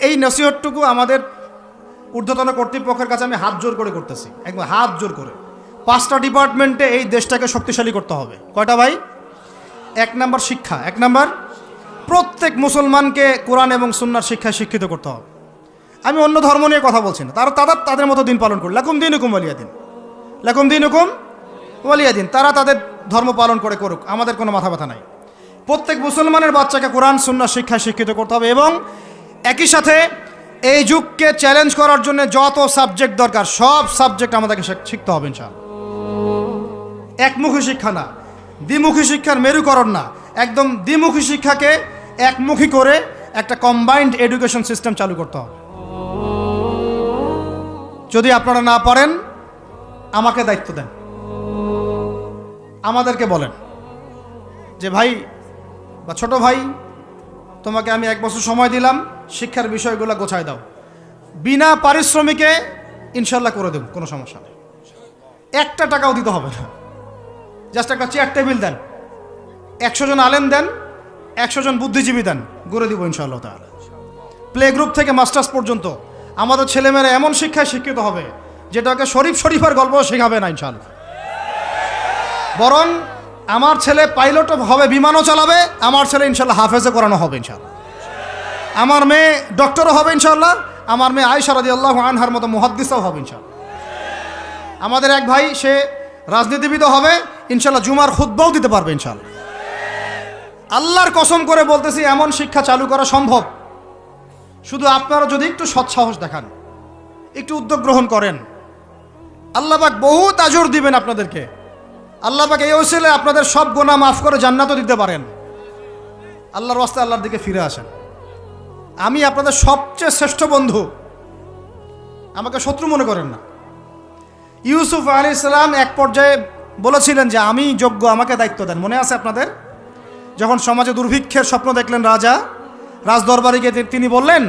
এই নসিহতটুকু আমাদের ঊর্ধ্বতন কর্তৃপক্ষের কাছে আমি হাত জোর করে করতেছি, একদম হাত জোর করে। 5টা ডিপার্টমেন্টে এই দেশটাকে শক্তিশালী করতে হবে। কয়টা ভাই? 1 নাম্বার শিক্ষা, 1 নাম্বার প্রত্যেক মুসলমানকে কোরআন এবং সুন্নাহর শিক্ষায় শিক্ষিত করতে হবে। আমি অন্য ধর্ম নিয়ে কথা বলছি না, তারা তাদের মতো দিন পালন করে, লাকুম দীনুকুম ওয়ালিয়া দিন, লাকুম দীনুকুম ওয়ালিয়া দিন, তারা তাদের ধর্ম পালন করে করুক, আমাদের কোনো মাথা ব্যথা নাই। প্রত্যেক মুসলমানের বাচ্চাকে কোরআন সুন্নাহর শিক্ষায় শিক্ষিত করতে হবে এবং একই সাথে এই যুগকে চ্যালেঞ্জ করার জন্য যত সাবজেক্ট দরকার সব সাবজেক্ট আমাদেরকে শিখতে হবে ইনশাআল্লাহ। একমুখী শিক্ষা না, দ্বিমুখী শিক্ষার মেরুকরণ না, একদম দ্বিমুখী শিক্ষাকে একমুখী করে একটা কম্বাইন্ড এডুকেশন সিস্টেম চালু করতে হবে। যদি আপনারা না পারেন আমাকে দায়িত্ব দেন, আমাদেরকে বলেন যে ভাই বা ছোট ভাই, তোমাকে আমি 1 বছর সময় দিলাম, শিক্ষার বিষয়গুলো গোছায় দাও, বিনা পারিশ্রমিকে ইনশাল্লাহ করে দেব, কোনো সমস্যা নেই, 1 টাকাও দিতে হবে না, জাস্ট একটা চেয়ার টেবিল দেন, 100 জন আলেম দেন, 100 জন বুদ্ধিজীবী দেন, গড়ে দিব ইনশাআল্লাহ তাআলা। প্লে গ্রুপ থেকে মাস্টার্স পর্যন্ত আমাদের ছেলেমেয়েরা এমন শিক্ষায় শিক্ষিত হবে যেটাকে শরীফের গল্প শেখাবে না ইনশাআল্লাহ, বরং আমার ছেলে পাইলটও হবে, বিমানও চালাবে, আমার ছেলে ইনশাআল্লাহ হাফেজে করানো হবে ইনশাআল্লাহ, আমার মেয়ে ডক্টরও হবে ইনশাআল্লাহ, আমার মেয়ে আয়েশা রাদিয়াল্লাহু আনহার মতো মুহাদ্দিসও হবে ইনশাআল্লাহ। আমাদের এক ভাই সে রাজনীতিবিদও হবে ইনশাআল্লাহ, জুমার খুতবাও দিতে পারবে ইনশাআল্লাহ। আল্লাহর কসম করে বলতেছি এমন শিক্ষা চালু করা সম্ভব, শুধু আপনারা যদি একটু সৎসাহস দেখান, একটু উদ্যোগ গ্রহণ করেন, আল্লাহ পাক বহুত আজর দিবেন আপনাদেরকে। আল্লাহ পাক এই ওসিলে আপনাদের সব গুনাহ মাফ করে জান্নাতও দিতে পারেন। আল্লাহর রাস্তায় আল্লাহর দিকে ফিরে আসেন। আমি আপনাদের সবচেয়ে শ্রেষ্ঠ বন্ধু, আমাকে শত্রু মনে করেন না। ইউসুফ আলাইহিস সালাম এক পর্যায়ে বলেছিলেন যে আমি যোগ্য, আমাকে দায়িত্ব দেন। মনে আছে আপনাদের? যখন সমাজে দুর্ভিক্ষের স্বপ্ন দেখলেন রাজা, রাজদরবারে গিয়ে তিনি বললেন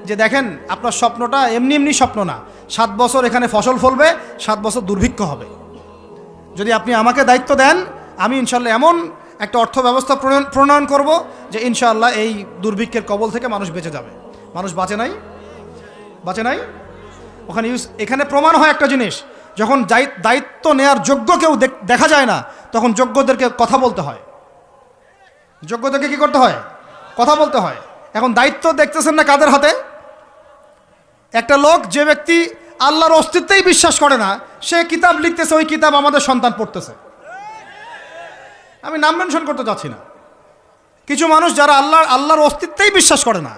যে দেখেন আপনার স্বপ্নটা এমনি এমনি স্বপ্ন না, 7 বছর এখানে ফসল ফলবে, 7 বছর দুর্ভিক্ষ হবে। যদি আপনি আমাকে দায়িত্ব দেন আমি ইনশাআল্লাহ এমন একটা অর্থ ব্যবস্থা প্রণয়ন করব যে ইনশাআল্লাহ এই দুর্ভিক্ষের কবল থেকে মানুষ বেঁচে যাবে। মানুষ বাঁচে নাই। ওখানে এখানে প্রমাণ হয় একটা জিনিস, যখন দায়িত্ব নেয়ার যোগ্য কেউ দেখা যায় না, তখন যোগ্যদেরকে কথা বলতে হয়। যোগ্যদেরকে কি করতে হয়? কথা বলতে হয়। এখন দায়িত্ব দেখতেছেন না কাদের হাতে? একটা লোক, যে ব্যক্তি আল্লাহর অস্তিত্বেই বিশ্বাস করে না, সে কিতাব লিখতেছে, ওই কিতাব আমাদের সন্তান পড়তেছে। আমি নাম মেনশন করতে চাচ্ছি না। কিছু মানুষ যারা আল্লাহর অস্তিত্বেই বিশ্বাস করে না,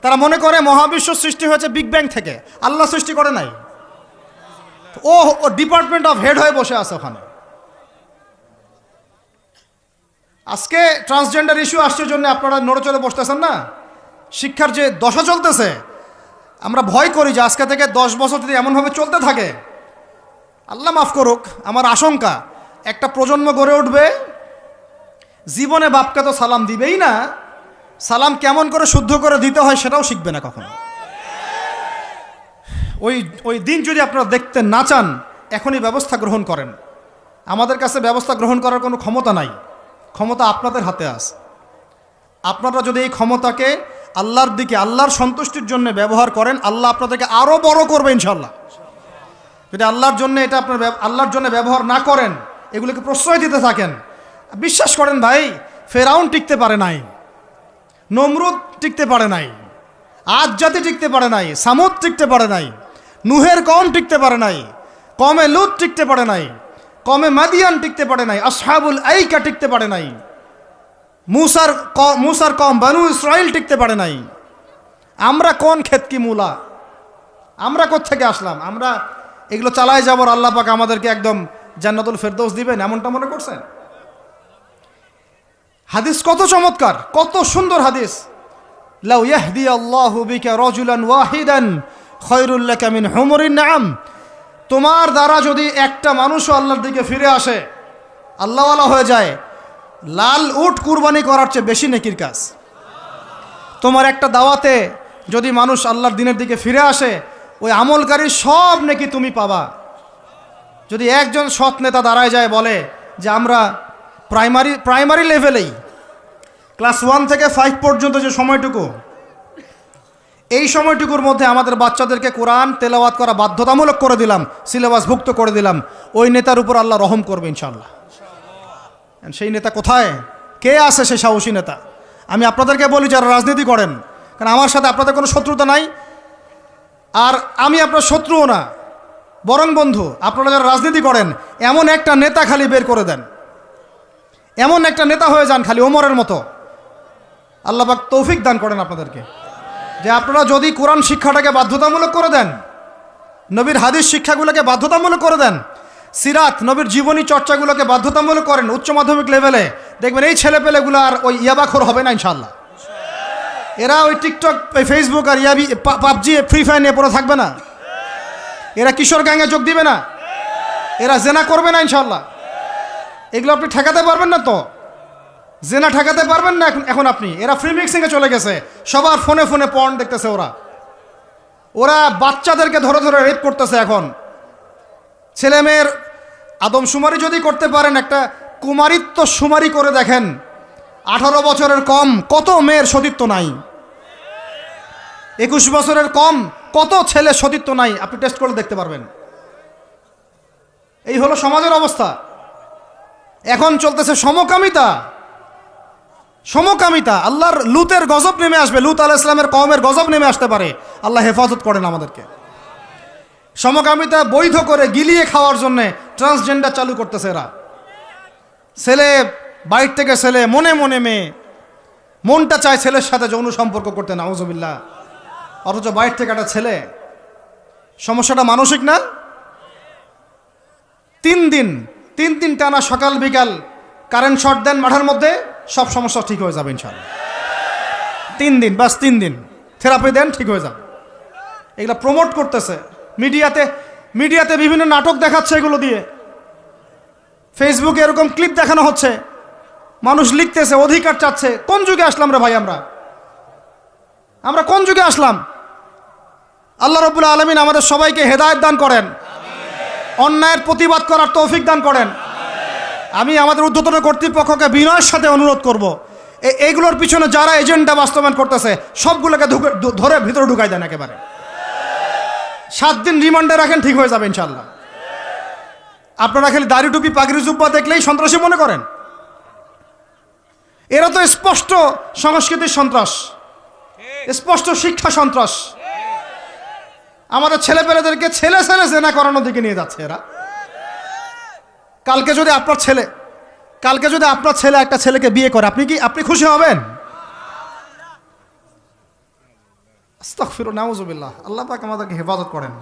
তারা মনে করে মহাবিশ্ব সৃষ্টি হয়েছে বিগ ব্যাং থেকে, আল্লাহ সৃষ্টি করে নাই। ও ডিপার্টমেন্ট অফ হেড হয়ে বসে আছে ওখানে। আজকে ট্রান্সজেন্ডার ইস্যু আসছে জন্য আপনারা নড়েচড়ে বসতেছেন না। শিক্ষার যে দশা চলতেছে, আমরা ভয় করি যে আজকে থেকে 10 বছর যদি এমনভাবে চলতে থাকে, আল্লাহ মাফ করুক, আমার আশঙ্কা একটা প্রজন্ম গড়ে উঠবে, জীবনে বাপকে তো সালাম দিবেই না, সালাম কেমন করে শুদ্ধ করে দিতে হয় সেটাও শিখবে না কখনো। ওই দিন যদি আপনারা দেখতে না চান, এখনই ব্যবস্থা গ্রহণ করেন। আমাদের কাছে ব্যবস্থা গ্রহণ করার কোনো ক্ষমতা নাই, ক্ষমতা আপনাদের হাতে আছে। আপনারা যদি এই ক্ষমতাকে আল্লাহর দিকে, আল্লাহর সন্তুষ্টির জন্য ব্যবহার করেন, আল্লাহ আপনাদেরকে আরও বড় করবে ইনশাল্লাহ। যদি আল্লাহর জন্য এটা আপনার আল্লাহর জন্য ব্যবহার না করেন, এগুলোকে প্রশ্রয় দিতে থাকেন, বিশ্বাস করেন ভাই, ফেরাউন টিকতে পারে নাই, নমরুদ টিকতে পারে নাই, আদ জাতি টিকতে পারে নাই, সামুদ টিকতে পারে নাই, নুহের কওম টিকতে পারে নাই, কমে লুত টিকতে পারে নাই, কমে মাদিয়ান টিকতে পারে নাই, আসহাবুল আইকা টিকতে পারে নাই, মুসার কম বানু ইসরাইল টিকতে পারে নাই। আমরা কোন ক্ষেত কি মূলা? আমরা কোত্থেকে আসলাম? আমরা এগুলো চালাই যাবার আল্লাহ পাক আমাদেরকে একদম জান্নাতুল ফেরদৌস দিবেন এমনটা মনে করছেন? হাদিস কত চমৎকার, কত সুন্দর হাদিস। লাউ ইয়াহদি আল্লাহু বিকা রাজুলান ওয়াহিদান খায়রুল লাকা মিন হুমুরিন নাম। তোমার দ্বারা যদি একটা মানুষও আল্লাহর দিকে ফিরে আসে, আল্লাহওয়ালা হয়ে যায়, লাল উট কুরবানি করার চেয়ে বেশি নেকির কাজ। তোমার একটা দাওয়াতে যদি মানুষ আল্লাহর দিনের দিকে ফিরে আসে, ওই আমলকারী সব নেকি তুমি পাবা। যদি একজন সৎ নেতা দাঁড়ায় যায় বলে যে আমরা প্রাইমারি লেভেলেই ক্লাস 1 থেকে 5 পর্যন্ত যে সময়টুকু, এই সময়টুকুর মধ্যে আমাদের বাচ্চাদেরকে কোরআন তেলাওয়াত করা বাধ্যতামূলক করে দিলাম, সিলেবাসভুক্ত করে দিলাম। ওই নেতার উপর আল্লাহ রহম করবে ইনশাআল্লাহ। সেই নেতা কোথায়, কে আছে সেই সাহসী নেতা? আমি আপনাদেরকে বলি যারা রাজনীতি করেন, কারণ আমার সাথে আপনাদের কোনো শত্রুতা নাই, আর আমি আপনার শত্রুও না, বরং বন্ধু। আপনারা যারা রাজনীতি করেন, এমন একটা নেতা খালি বের করে দেন, এমন একটা নেতা হয়ে যান খালি ওমরের মতো। আল্লাহ পাক তৌফিক দান করেন আপনাদেরকে, যে আপনারা যদি কোরআন শিক্ষাটাকে বাধ্যতামূলক করে দেন, নবীর হাদিস শিক্ষাগুলোকে বাধ্যতামূলক করে দেন, সিরাত নবীর জীবনী চর্চাগুলোকে বাধ্যতামূলক করেন উচ্চ মাধ্যমিক লেভেলে, দেখবেন এই ছেলেপেলেগুলো আর ওই ইয়াবাখোর হবে না ইনশাআল্লাহ। এরা ওই টিকটক, ফেসবুক আর পাবজি, ফ্রি ফায়ার নিয়ে পড়ে থাকবে না। এরা কিশোর গ্যাংয়ে যোগ দিবে না, এরা জেনা করবে না ইনশাআল্লাহ। এগুলো আপনি ঠেকাতে পারবেন না তো, জেনা ঠেকাতে পারবেন না এখন আপনি। এরা ফ্রি মিক্সিংয়ে চলে গেছে, সবার ফোনে ফোনে পর্ন দেখতেছে। ওরা বাচ্চাদেরকে ধরে ধরে রেপ করতেছে। এখন ছেলে মেয়ের আদমশুমারি যদি করতে পারেন, একটা কুমারিত্ব শুমারি করে দেখেন, 18 বছরের কম কত মেয়ের সতীত্ব নাই, 21 বছরের কম কত ছেলে সতীত্ব নাই, আপনি টেস্ট করে দেখতে পারবেন। এই হলো সমাজের অবস্থা। এখন চলতেছে সমকামিতা। সমকামিতা, আল্লাহর লুতের গজব নেমে আসবে, লুত আলাইহিস সালামের কওমের গজব নেমে আসতে পারে। আল্লাহ হেফাজত করেন আমাদেরকে। সমকামিতা বৈধ করে গিলিয়ে খাওয়ার জন্য ট্রান্সজেন্ডার চালু করতেছে এরা। ছেলে বাইর থেকে ছেলে, মনে মনে মেয়ে, মনটা চায় ছেলের সাথে যৌন সম্পর্ক করতে, নাউজুবিল্লাহ, অথচ বাইর থেকে একটা ছেলে। সমস্যাটা মানসিক না? 3 দিন টানা সকাল বিকাল কারেন্ট শর্ট দেন মাঠের মধ্যে, সব সমস্যা ঠিক হয়ে যাবে ইনশাআল্লাহ। 3 দিন, বাস 3 দিন থেরাপি দেন, ঠিক হয়ে যাবে। এগুলো প্রমোট করতেছে মিডিয়াতে বিভিন্ন নাটক দেখাচ্ছে, এগুলো দিয়ে ফেসবুকে এরকম ক্লিপ দেখানো হচ্ছে, মানুষ লিখতেছে, অধিকার চাচ্ছে। কোন যুগে আসলাম রে ভাই? আমরা কোন যুগে আসলাম? আল্লাহ রাব্বুল আলামিন আমাদের সবাইকে হেদায়েত দান করেন, অন্যায়ের প্রতিবাদ করার তৌফিক দান করেন। আমি আমাদের ঊর্ধ্বতন কর্তৃপক্ষকে বিনয়ের সাথে অনুরোধ করব, এইগুলোর পিছনে যারা এজেন্ডা বাস্তবায়ন করতেছে সবগুলোকে ধরে ভিতরে ঢুকাই দেন একেবারে। 7 দিন রিমান্ডে রাখেন, ঠিক হয়ে যাবে ইনশাআল্লাহ। আপনারা খালি দাড়ি টুপি পাগড়ি জুব্বা দেখলেই সন্ত্রাসী মনে করেন? এরা তো স্পষ্ট সংস্কৃতির সন্ত্রাস, স্পষ্ট শিক্ষা সন্ত্রাস। আমাদের ছেলেপেলেদেরকে ছেলে জেনা করানোর দিকে নিয়ে যাচ্ছে এরা। কালকে যদি আপনার ছেলে একটা ছেলেকে বিয়ে করে, আপনি খুশি হবেন? আস্তাগফিরুল্লাহ, নাউজুবিল্লাহ। আল্লাহ পাক আমাদেরকে হেফাজত করেন,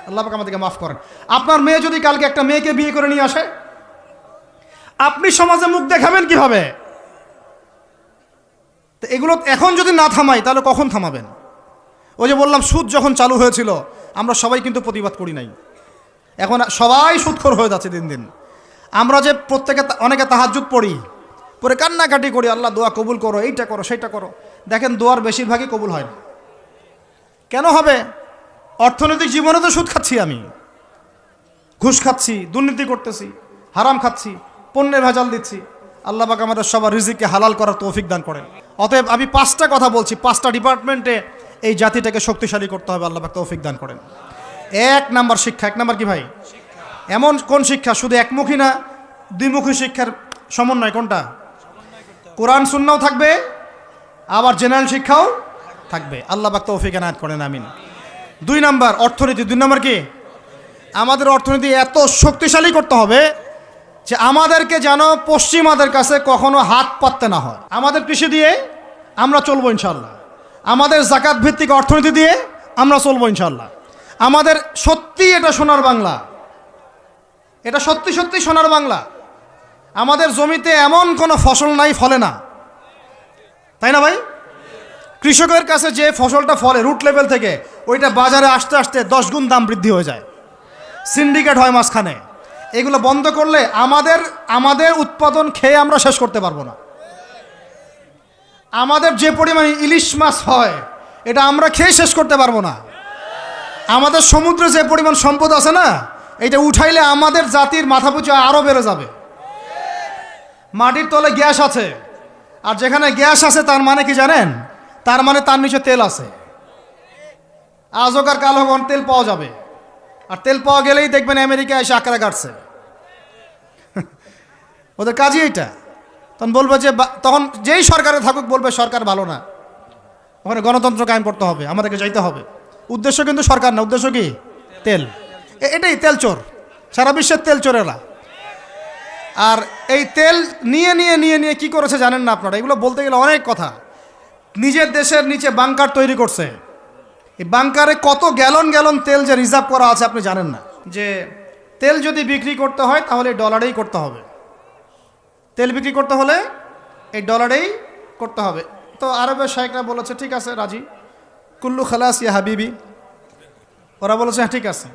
আল্লাহ পাক আমাদেরকে মাফ করেন। আপনার মেয়ে যদি কালকে একটা মেয়েকে বিয়ে করে নিয়ে আসে, আপনি সমাজে মুখ দেখাবেন কিভাবে? তো এগুলো এখন যদি না থামাই, তাহলে কখন থামাবেন? ওই যে বললাম, সুদ যখন চালু হয়েছিল আমরা সবাই কিন্তু প্রতিবাদ করি নাই। এখন সবাই সুদখোর হয়ে যাচ্ছে দিন দিন। আমরা যে অনেকে তাহাজ্জুদ পড়ে কান্নাকাটি করি, আল্লাহ দোয়া কবুল করো, এইটা করো সেইটা করো। দেখেন দোয়ার বেশিরভাগই কবুল হয় না। কেন হবে? অর্থনৈতিক জীবনে তো সুদ খাচ্ছি, আমি ঘুষ খাচ্ছি, দুর্নীতি করতেছি, হারাম খাচ্ছি, পণ্যের ভেজাল দিচ্ছি। আল্লাহ পাক আমাদের সবার রিজিককে হালাল করার তৌফিক দান করেন। অতএব আমি 5টা কথা বলছি, 5টা ডিপার্টমেন্টে এই জাতিটাকে শক্তিশালী করতে হবে। আল্লাহ পাক তৌফিক দান করেন। 1 নাম্বার শিক্ষা। 1 নাম্বার কি ভাই? এমন কোন শিক্ষা? শুধু একমুখী না, 2মুখী শিক্ষার সমন্বয়। কোনটা? কোরআন সুন্নাহও থাকবে, আবার জেনারেল শিক্ষাও থাকবে। আল্লাহ পাক তৌফিক এনায়েত করেন, আমিন। 2 নাম্বার অর্থনীতি। 2 নাম্বার কি? আমাদের অর্থনীতি এত শক্তিশালী করতে হবে যে আমাদেরকে যেন পশ্চিমাদের কাছে কখনো হাত পাততে না হয়। আমাদের কৃষি দিয়ে আমরা চলবো ইনশাআল্লাহ, আমাদের যাকাত ভিত্তিক অর্থনীতি দিয়ে আমরা চলবো ইনশাআল্লাহ। আমাদের সত্যি এটা সোনার বাংলা, এটা সত্যি সত্যি সোনার বাংলা। আমাদের জমিতে এমন কোনো ফসল নাই ফলে না, তাই না ভাই? কৃষকের কাছে যে ফসলটা ফলে রুট লেভেল থেকে, ওইটা বাজারে আসতে আসতে 10 গুণ দাম বৃদ্ধি হয়ে যায়, সিন্ডিকেট হয় মাঝখানে। এগুলো বন্ধ করলে আমাদের উৎপাদন খেয়ে আমরা শেষ করতে পারবো না। আমাদের যে পরিমাণ ইলিশ মাছ হয়, এটা আমরা খেয়ে শেষ করতে পারবো না। আমাদের সমুদ্রে যে পরিমাণ সম্পদ আছে না, এটা উঠাইলে আমাদের জাতির মাথাপিছু আরও বেড়ে যাবে। মাটির তলে গ্যাস আছে, আর যেখানে গ্যাস আছে তার মানে কি জানেন? তার মানে তার নিচে তেল আছে। আজ হোক আর কাল হোক তেল পাওয়া যাবে, আর তেল পাওয়া গেলেই দেখবেন আমেরিকা এসে আঁকড়া কাটছে। ওদের কাজই এইটা। তখন বলবে যে তখন যেই সরকারে থাকুক বলবে সরকার ভালো না, ওখানে গণতন্ত্র কায়েম করতে হবে, আমাদেরকে যাইতে হবে। উদ্দেশ্য কিন্তু সরকার না, উদ্দেশ্য কি? তেল। এটাই তেল চোর, সারা বিশ্বের তেল চোরেরা। আর এই তেল নিয়ে নিয়ে নিয়ে নিয়ে কী করেছে জানেন না আপনারা? এগুলো বলতে গেলে অনেক কথা। নিজের দেশের নিচে বাংকার তৈরি করছে। এই বাংকারে কত গ্যালন গ্যালন তেল যে রিজার্ভ করা আছে আপনি জানেন না। যে তেল যদি বিক্রি করতে হয় তাহলে ডলারেই করতে হবে, তেল বিক্রি করতে হলে এই ডলারেই করতে হবে। তো আরবের শায়েখরা বলেছে ঠিক আছে রাজি, কুল্লু খালাস ইয়া হাবিবি। ওরা বলেছে হ্যাঁ ঠিক আছে,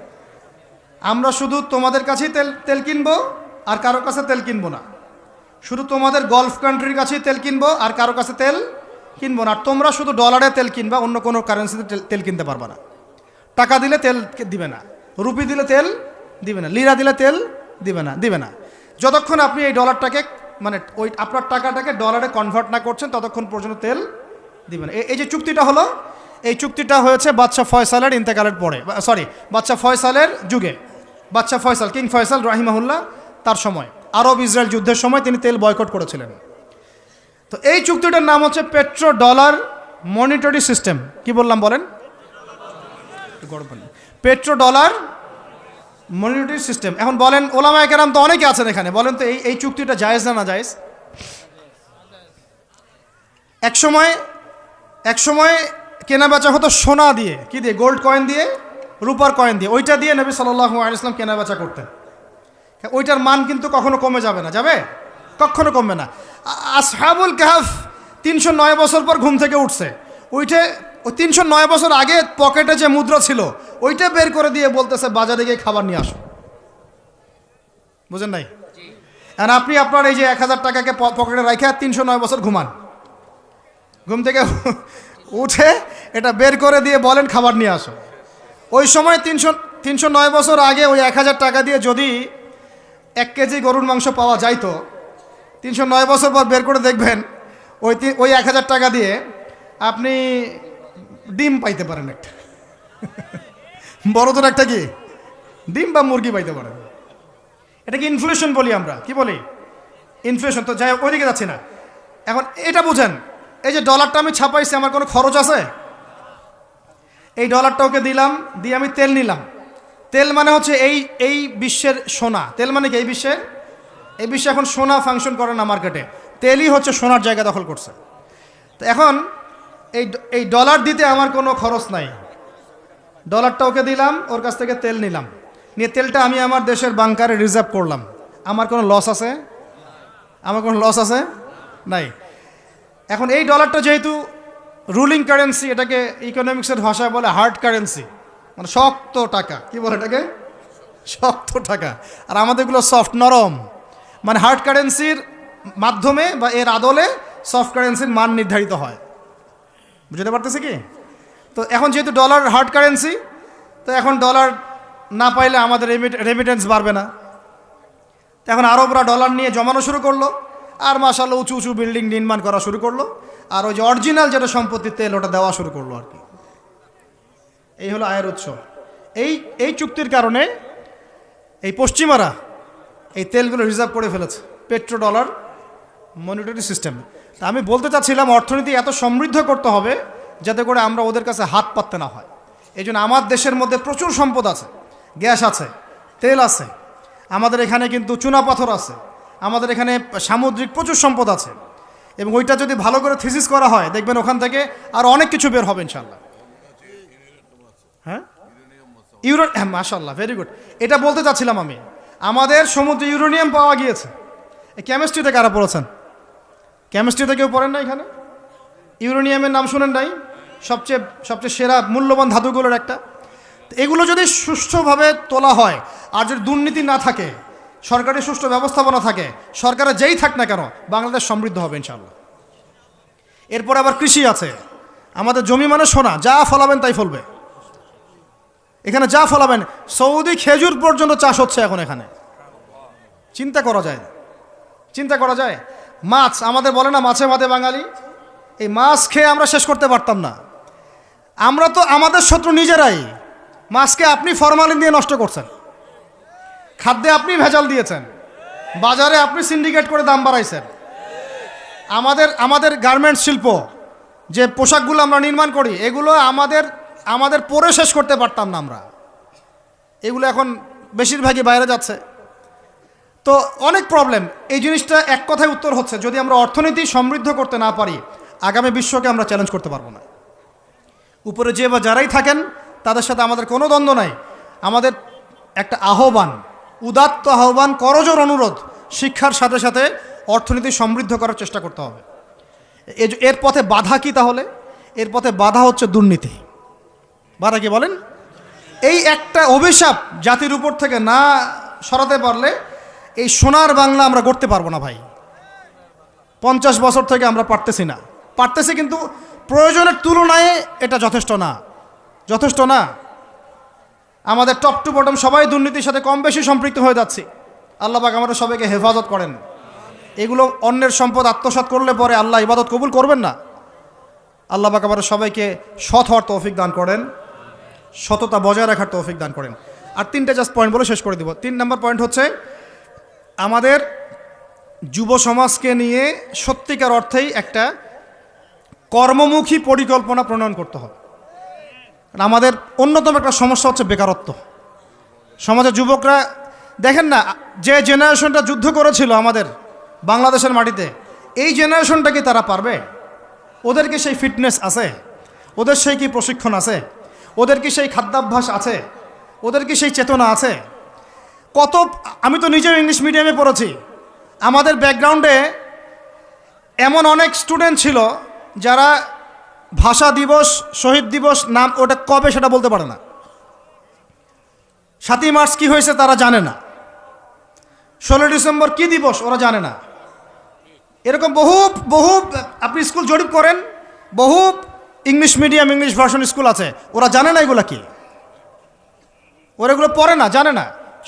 আমরা শুধু তোমাদের কাছেই তেল কিনবো আর কারোর কাছে তেল কিনবো না। শুধু তোমাদের গলফ কান্ট্রির কাছেই তেল কিনবো আর কারোর কাছে তেল কিনবো না। আর তোমরা শুধু ডলারে তেল কিনবা, অন্য কোনো কারেন্সিতে তেল কিনতে পারবা না। টাকা দিলে তেল দিবে না, রুপি দিলে তেল দিবে না, লিরা দিলে তেল দিবে না। যতক্ষণ আপনি এই ডলারটাকে মানে ওই আপনার টাকাটাকে ডলারে কনভার্ট না করছেন ততক্ষণ পর্যন্ত তেল দিবেন। এই যে চুক্তিটা হলো, এই চুক্তিটা হয়েছে বাদশাহ ফয়সালের ইন্তেকালের পরে, বাদশাহ ফয়সালের যুগে। বাদশাহ ফয়সাল, কিং ফয়সাল রাহিমাহুল্লাহ, তার সময় আরব ইসরায়েল যুদ্ধের সময় তিনি তেল বয়কট করেছিলেন। তো এই চুক্তিটার নাম হচ্ছে পেট্রো ডলার মনিটরি সিস্টেম। কি বললাম বলেন? Petro dollar monetary system. এখন বলেন, ওলামায়ে কেরাম তো অনেকে আছেন এখানে, বলেন তো এই চুক্তিটা জায়েজ না জায়েজ? এক সময় কেনা বেচা হতো সোনা দিয়ে, কি দিয়ে? গোল্ড কয়েন দিয়ে, রূপার কয়েন দিয়ে। ওইটা দিয়ে নবী সাল্লাল্লাহু আলাইহি ওয়াসাল্লাম কেনা বেচা করতেন। ওইটার মান কিন্তু কখনো কমে যাবে না, যাবে? কখনো কমবে না। আসহাবুল কাহফ 309 বছর পর ঘুম থেকে উঠছে, ওই 309 বছর আগে পকেটে যে মুদ্রা ছিল ওইটা বের করে দিয়ে বলতেছে বাজারে গিয়ে খাবার নিয়ে আসো। বুঝেন নাই? আর আপনি আপনার এই যে 1000 টাকাকে পকেটে রাখে 309 বছর ঘুমান, ঘুম থেকে উঠে এটা বের করে দিয়ে বলেন খাবার নিয়ে আসো। ওই সময় 309 বছর আগে ওই 1000 টাকা দিয়ে যদি 1 কেজি গরুর মাংস পাওয়া যাইতো, 309 বছর পর বের করে দেখবেন ওই 1000 টাকা দিয়ে আপনি ডিম পাইতে পারেন, একটা বড় তোর একটা কি ডিম বা মুরগি পাইতে পারেন। এটা কি ইনফ্লেশন বলি আমরা, কি বলি? ইনফ্লেশন। তো যাই হোক, ওইদিকে যাচ্ছি না। এখন এটা বুঝেন, এই যে ডলারটা আমি ছাপাইছি, আমার কোনো খরচ আছে? এই ডলারটা ওকে দিলাম, দিয়ে আমি তেল নিলাম। তেল মানে হচ্ছে এই বিশ্বের সোনা। তেল মানে কি? এই বিশ্বে এখন সোনা ফাংশন করে না মার্কেটে, তেলই হচ্ছে সোনার জায়গা দখল করছে। তো এখন এই ডলার দিতে আমার কোনো খরচ নাই। ডলারটা ওকে দিলাম, ওর কাছ থেকে তেল নিলাম, নিয়ে তেলটা আমি আমার দেশের বাংকারে রিজার্ভ করলাম। আমার কোনো লস আছে? আমার কোনো লস আছে? নাই। এখন এই ডলারটা যেহেতু রুলিং কারেন্সি, এটাকে ইকোনমিক্সের ভাষায় বলে হার্ড কারেন্সি, মানে শক্ত টাকা। কি বলে এটাকে? শক্ত টাকা। আর আমাদেরগুলো সফট, নরম। মানে হার্ড কারেন্সির মাধ্যমে বা এর আদলে সফট কারেন্সির মান নির্ধারিত হয়। বুঝতে পারতেছি কি? তো এখন যেহেতু ডলার হার্ড কারেন্সি, তো এখন ডলার না পাইলে আমাদের রেমিটেন্স বাড়বে না। তো এখন আরবরা ডলার নিয়ে জমানো শুরু করলো, আর মাশাআল্লাহ উঁচু উঁচু বিল্ডিং নির্মাণ করা শুরু করলো, আর ওই যে অরিজিনাল যেটা সম্পত্তি তেল ওটা দেওয়া শুরু করলো আর কি। এই হলো আয়ের উৎস। এই চুক্তির কারণে এই পশ্চিমারা এই তেলগুলো রিজার্ভ করে ফেলেছে, পেট্রো ডলার মনিটরি সিস্টেম। তা আমি বলতে চাচ্ছিলাম, অর্থনীতি এত সমৃদ্ধ করতে হবে যাতে করে আমরা ওদের কাছে হাত পাততে না হয়। এই জন্য আমার দেশের মধ্যে প্রচুর সম্পদ আছে, গ্যাস আছে, তেল আছে, আমাদের এখানে কিন্তু চুনাপাথর আছে, আমাদের এখানে সামুদ্রিক প্রচুর সম্পদ আছে। এবং ওইটা যদি ভালো করে থিসিস করা হয় দেখবেন ওখান থেকে আরও অনেক কিছু বের হবে ইনশাল্লাহ। হ্যাঁ, হ্যাঁ, মাশাআল্লাহ, ভেরি গুড। এটা বলতে চাচ্ছিলাম আমি, আমাদের সমুদ্রে ইউরেনিয়াম পাওয়া গিয়েছে। কেমিস্ট্রিতে কারা পড়েছেন? কেমিস্ট্রিতে কেউ পড়েন না এখানে? ইউরেনিয়ামের নাম শুনেন নাই? সবচেয়ে সেরা মূল্যবান ধাতুগুলোর একটা। এগুলো যদি সুষ্ঠুভাবে তোলা হয়, আর যদি দুর্নীতি না থাকে, সরকারি সুষ্ঠু ব্যবস্থাপনা থাকে, সরকারে যেই থাক না কেন, বাংলাদেশ সমৃদ্ধ হবে ইনশাআল্লাহ। এরপর আবার কৃষি আছে, আমাদের জমি মানে সোনা, যা ফলাবেন তাই ফলবে এখানে, যা ফলাবেন। সৌদি খেজুর পর্যন্ত চাষ হচ্ছে এখন এখানে। চিন্তা করা যায়। মাছ, আমাদের বলে না মাছে ভাতে বাঙালি, এই মাছ খেয়ে আমরা শেষ করতে পারতাম না। আমরা তো আমাদের শত্রু নিজেরাই। মাছকে আপনি ফরমালিন দিয়ে নষ্ট করছেন, খাদ্যে আপনি ভেজাল দিয়েছেন, বাজারে আপনি সিন্ডিকেট করে দাম বাড়াইছেন। আমাদের গার্মেন্টস শিল্প, যে পোশাকগুলো আমরা নির্মাণ করি, এগুলো আমাদের পরে শেষ করতে পারতাম না আমরা। এগুলো এখন বেশিরভাগই বাইরে যাচ্ছে। তো অনেক প্রবলেম। এই জিনিসটা এক কথায় উত্তর হচ্ছে, যদি আমরা অর্থনীতি সমৃদ্ধ করতে না পারি, আগামী বিশ্বকে আমরা চ্যালেঞ্জ করতে পারবো না। উপরে যে বা যারাই থাকেন তাদের সাথে আমাদের কোনো দ্বন্দ্ব নাই। আমাদের একটা আহ্বান, উদাত্ত আহ্বান, করজোর অনুরোধ, শিক্ষার সাথে সাথে অর্থনীতি সমৃদ্ধ করার চেষ্টা করতে হবে। এর পথে বাধা কি তাহলে? এর পথে বাধা হচ্ছে দুর্নীতি। বাধা কি বলেন? এই একটা অভিশাপ জাতির উপর থেকে না সরাতে পারলে এই সোনার বাংলা আমরা গড়তে পারবো না ভাই। 50 বছর থেকে আমরা পারতেছি, কিন্তু প্রয়োজনের তুলনায় এটা যথেষ্ট না। আমাদের টপ টু বটম সবাই দুর্নীতির সাথে কম বেশি সম্পৃক্ত হয়ে যাচ্ছে। আল্লাহ পাক আমাদের সবাইকে হেফাজত করেন। এগুলো অন্যের সম্পদ আত্মসাৎ করলে পরে আল্লাহ ইবাদত কবুল করবেন না। আল্লাহ পাক আমাদের সবাইকে সৎ হওয়ার তৌফিক দান করেন, সততা বজায় রাখার তৌফিক দান করেন। আর 3টা জাস্ট পয়েন্ট বলে শেষ করে দিব। 3 নম্বর পয়েন্ট হচ্ছে, আমাদের যুব সমাজকে নিয়ে সত্যিকার অর্থেই একটা কর্মমুখী পরিকল্পনা প্রণয়ন করতে হবে। আমাদের অন্যতম একটা সমস্যা হচ্ছে বেকারত্ব। সমাজের যুবকরা দেখেন না, যে জেনারেশনটা যুদ্ধ করেছিল আমাদের বাংলাদেশের মাটিতে, এই জেনারেশনটা কি তারা পারবে? ওদের কি সেই ফিটনেস আছে? ওদের সেই কি প্রশিক্ষণ আছে? ওদের কি সেই খাদ্যাভ্যাস আছে? ওদের কি সেই চেতনা আছে? আমি তো নিজেও ইংলিশ মিডিয়ামে পড়েছি। আমাদের ব্যাকগ্রাউন্ডে এমন অনেক স্টুডেন্ট ছিল যারা ভাষা দিবস, শহীদ দিবস নাম ওটা কবে সেটা বলতে পারে না। 7ই মার্চ কি হয়েছে তারা জানে না। 16 ডিসেম্বর কি দিবস ওরা জানে না। এরকম বহু আপনি স্কুল জরিপ করেন, বহু English medium, English version school আছে, ওরা জানে না এগুলো কি। ওরা এগুলো পড়ে না, জানে না।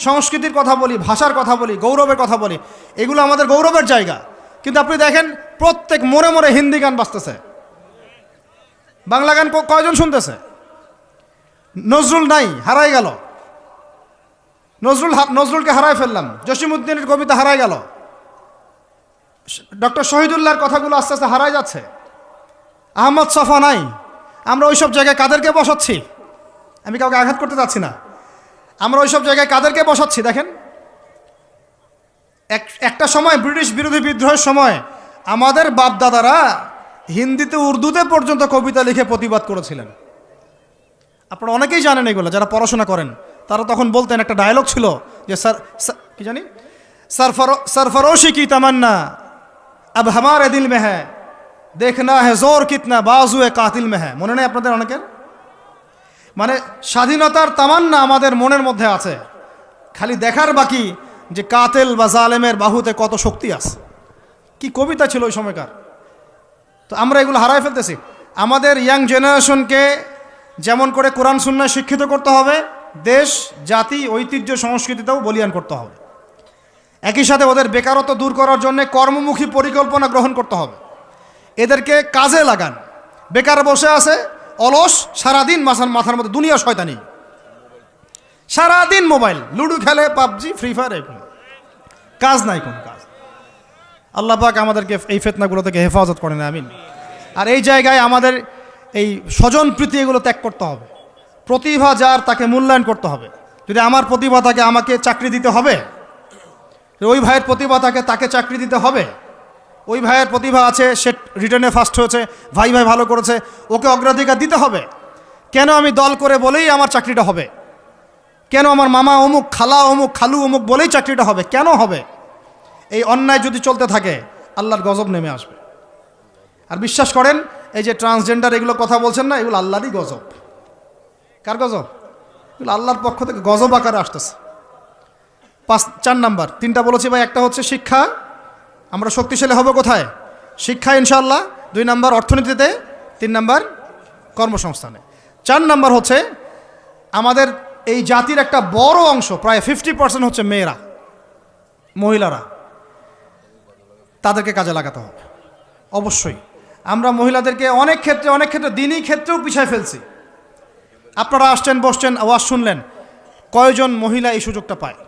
সংস্কৃতির কথা বলি, ভাষার কথা বলি, গৌরবের কথা বলি, এগুলো আমাদের গৌরবের জায়গা। কিন্তু আপনি দেখেন প্রত্যেক মোড়ে মোড়ে হিন্দি গান বাজতেছে, বাংলা গান কয়জন শুনতেছে? নজরুল নাই, হারাই গেল। নজরুলকে হারাই ফেললাম, জসিমউদ্দিনের কবিতা হারাই গেল, ডক্টর শহীদুল্লাহর কথাগুলো আস্তে আস্তে হারাই যাচ্ছে। আহমদ সফা নাই। আমরা ওইসব জায়গায় কাদেরকে বসাচ্ছি? আমি কাউকে আঘাত করতে চাচ্ছি না। আমরা ওইসব জায়গায় কাদেরকে বসাচ্ছি দেখেন। একটা সময় ব্রিটিশ বিরোধী বিদ্রোহের সময় আমাদের বাপদাদারা হিন্দিতে, উর্দুতে পর্যন্ত কবিতা লিখে প্রতিবাদ করেছিলেন। আপনারা অনেকেই জানেন এগুলো, যারা পড়াশোনা করেন। তারা তখন বলতেন, একটা ডায়লগ ছিল যে কি জানি, सरफरोशी की तमन्ना अब हमारे दिल में है, देखना है जोर कितना बाजुए कातिल में है। মনে নেই আপনাদের অনেকের? মানে স্বাধীনতার তামান্না আমাদের মনের মধ্যে আছে, খালি দেখার বাকি যে কাতেল বা জালেমের বাহুতে কত শক্তি আছে। কি কবিতা ছিল ওই সময়কার। তো আমরা এগুলো হারাই ফেলতেছি। আমাদের ইয়াং জেনারেশনকে যেমন করে কোরআন সুন্নাহ শিক্ষিত করতে হবে, দেশ, জাতি, ঐতিহ্য, সংস্কৃতিতেও বলিয়ান করতে হবে। একই সাথে ওদের বেকারত্ব দূর করার জন্য কর্মমুখী পরিকল্পনা গ্রহণ করতে হবে। এদেরকে কাজে লাগান। বেকার বসে আছে, অলস, সারাদিন মাথার মধ্যে দুনিয়া শয়তানি, সারাদিন মোবাইল, লুডো খেলে, পাবজি, ফ্রি ফায়ার, এগুলো কাজ নাই, কোন কাজ। আল্লাহ পাক আমাদেরকে এই ফিতনাগুলো থেকে হেফাজত করেন, আমিন। আর এই জায়গায় আমাদের এই স্বজন প্রীতি এগুলো ত্যাগ করতে হবে। প্রতিভা যার, তাকে মূল্যায়ন করতে হবে। যদি আমার প্রতিভা থাকে, আমাকে চাকরি দিতে হবে। ওই ভাইয়ের প্রতিভা থাকে, তাকে চাকরি দিতে হবে। ওই ভাইয়ের প্রতিভা আছে, সে রিটার্নে ফার্স্ট হয়েছে, ভাই ভালো করেছে, ওকে অগ্রাধিকার দিতে হবে। কেন আমি দল করে বলেই আমার চাকরিটা হবে? কেন আমার মামা অমুক, খালা অমুক, খালু অমুক বলেই চাকরিটা হবে? কেন হবে? এই অন্যায় যদি চলতে থাকে, আল্লাহর গজব নেমে আসবে। আর বিশ্বাস করেন, এই যে ট্রান্সজেন্ডার এগুলো কথা বলছেন না, এগুলো আল্লাহরই গজব। কার গজব? এগুলো আল্লাহর পক্ষ থেকে গজব আকারে আসতেছে। 4 নাম্বার, 3টা বলেছি ভাই। একটা হচ্ছে শিক্ষা, আমরা শক্তিশালী হব কোথায়? শিক্ষা ইনশাআল্লাহ। 2 নাম্বার অর্থনীতিতে, 3 নাম্বার কর্মসংস্থানে। 4 নাম্বার হচ্ছে আমাদের এই জাতির একটা বড় অংশ, প্রায় 50% হচ্ছে মেয়েরা, মহিলারা। তাদেরকে কাজে লাগাতে হবে অবশ্যই। আমরা মহিলাদেরকে অনেক ক্ষেত্রে দিনই ক্ষেত্রেও পিছায় ফেলছি। আপনারা আসছেন, বসছেন, আওয়াজ শুনলেন, কয়জন মহিলা এই সুযোগটা পায়?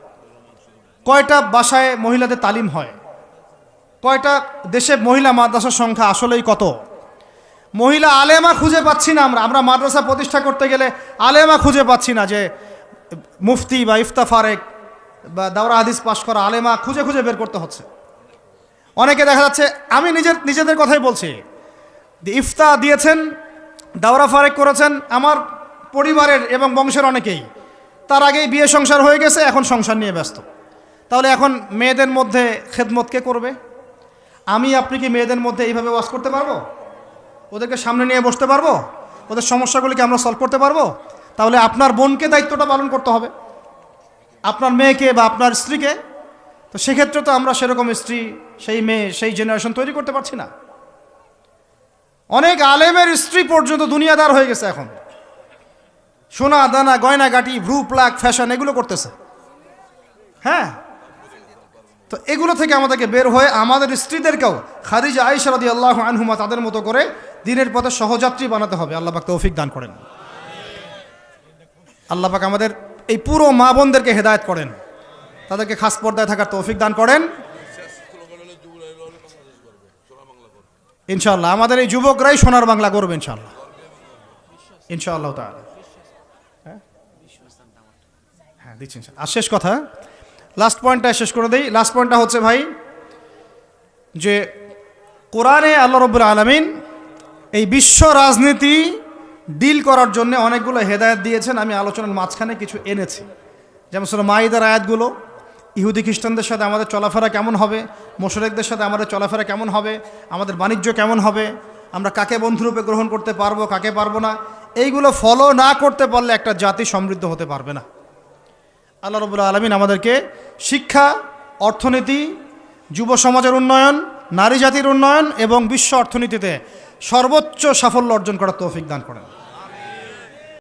কয়টা বাসায় মহিলাদের তালিম হয়? কয়টা দেশে মহিলা মাদ্রাসার সংখ্যা আসলেই কত? মহিলা আলেমা খুঁজে পাচ্ছি না আমরা মাদ্রাসা প্রতিষ্ঠা করতে গেলে আলেমা খুঁজে পাচ্ছি না, যে মুফতি বা ইফতা ফারেক বা দাওরা হাদিস পাশ করা আলেমা খুঁজে খুঁজে বের করতে হচ্ছে। অনেকে দেখা যাচ্ছে, আমি নিজেদের কথাই বলছি, ইফতা দিয়েছেন, দাওরা ফারেক করেছেন আমার পরিবারের এবং বংশের অনেকেই, তার আগেই বিয়ে সংসার হয়ে গেছে, এখন সংসার নিয়ে ব্যস্ত। তাহলে এখন মেয়েদের মধ্যে খেদমত কে করবে? আমি আপনি কি মেয়েদের মধ্যে এইভাবে ওয়াজ করতে পারবো? ওদেরকে সামনে নিয়ে বসতে পারবো? ওদের সমস্যাগুলিকে আমরা সলভ করতে পারবো? তাহলে আপনার বোনকে দায়িত্বটা পালন করতে হবে, আপনার মেয়েকে বা আপনার স্ত্রীকে। তো সেক্ষেত্রে তো আমরা সেরকম স্ত্রী, সেই মেয়ে, সেই জেনারেশন তৈরি করতে পারছি না। অনেক আলেমের স্ত্রী পর্যন্ত দুনিয়াদার হয়ে গেছে এখন, সোনা দানা গয়নাগাটি ভ্রু প্লাক ফ্যাশন এগুলো করতেছে। হ্যাঁ, তো এগুলো থেকে আমাদেরকে বের হয়ে আমাদের স্ত্রীদেরকেও খাদিজা আয়েশা রাদিয়াল্লাহু আনহুমা তাদের মতো করে দ্বীনের পথে সহযাত্রী বানাতে হবে। আল্লাহ পাক তৌফিক দান করেন। আল্লাহ পাক আমাদের এই পুরো মা বোনদেরকে হেদায়েত করেন, তাদেরকে খাস পর্দায় থাকার তৌফিক দান করেন ইনশাআল্লাহ। আমাদের এই যুবকরাই সোনার বাংলা গড়বে ইনশাআল্লাহ, ইনশাআল্লাহ তাআলা। হ্যাঁ দিচ্ছি। আর শেষ কথা, লাস্ট পয়েন্টটা শেষ করে দেই। লাস্ট পয়েন্টটা হচ্ছে ভাই, যে কোরআনে আল্লাহ রাব্বুল আলামিন এই বিশ্ব রাজনীতি ডিল করার জন্য অনেকগুলো হেদায়েত দিয়েছেন। আমি আলোচনার মাঝখানে কিছু এনেছি, যেমন সূরা মাইদার আয়াতগুলো, ইহুদি খ্রিস্টানদের সাথে আমাদের চলাফেরা কেমন হবে, মুশরিকদের সাথে আমাদের চলাফেরা কেমন হবে, আমাদের বাণিজ্য কেমন হবে, আমরা কাকে বন্ধুরূপে গ্রহণ করতে পারবো, কাকে পারবো না, এইগুলো ফলো না করতে পারলে একটা জাতি সমৃদ্ধ হতে পারবে না। আল্লাহ রাব্বুল আলামিন আমাদেরকে শিক্ষা, অর্থনীতি, যুব সমাজের উন্নয়ন, নারী জাতির উন্নয়ন এবং বিশ্ব অর্থনীতিতে সর্বোচ্চ সাফল্য অর্জন করার তৌফিক দান করেন।